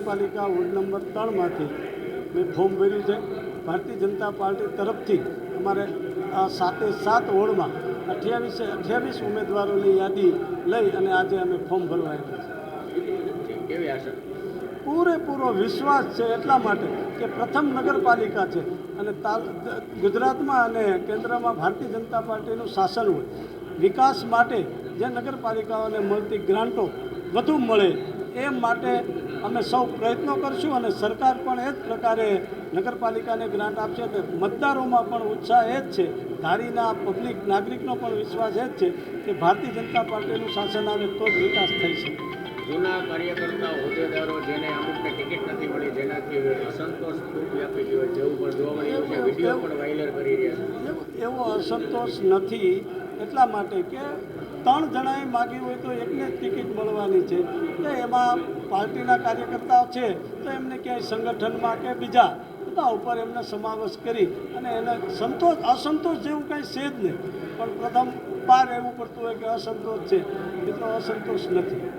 નગરપાલિકા ward number 3માંથી મેં form ભર્યું છે. ભારતીય જનતા પાર્ટી તરફથી અમારે આ 7 વોર્ડમાં 28 ઉમેદવારોની યાદી લઈ અને આજે અમે ફોર્મ ભરવા આવ્યા છીએ. કેવી આશા? પૂરેપૂરો વિશ્વાસ છે, એટલા માટે કે પ્રથમ નગરપાલિકા છે અને ગુજરાતમાં અને કેન્દ્રમાં ભારતીય જનતા પાર્ટીનું શાસન હોય. વિકાસ માટે જે નગરપાલિકાઓને મળતી ગ્રાન્ટો વધુ મળે એ માટે અમે સૌ પ્રયત્નો કરશું અને સરકાર પણ એ જ પ્રકારે નગરપાલિકાને ગ્રાન્ટ આપશે. તો મતદારોમાં પણ ઉત્સાહ એ જ છે, ધારીના પબ્લિક નાગરિકનો પણ વિશ્વાસ એ જ છે કે ભારતીય જનતા પાર્ટીનું શાસન આવે તો જ વિકાસ થઈ શકે. જૂના કાર્યકર્તા હોદ્દેદારો જેને અમુકને ટિકિટ નથી મળી, જેનાથી અસંતોષ ખૂબ વ્યાપી ગયો, જેવું પણ જોવા મળ્યું છે. વિડીયો પણ વાયરલ કરી રહ્યા છે. એવો અસંતોષ નથી, એટલા માટે કે 3 જણાએ માગી હોય તો એકને જ ટિકિટ મળવાની છે. તો એમાં પાર્ટીના કાર્યકર્તાઓ છે તો એમને ક્યાંય સંગઠનમાં કે બીજા બધા ઉપર એમને સમાવેશ કરી અને એને અસંતોષ જેવું કાંઈ છે જ નહીં. પણ પ્રથમ પાર એવું પડતું હોય કે અસંતોષ છે, એટલો અસંતોષ નથી.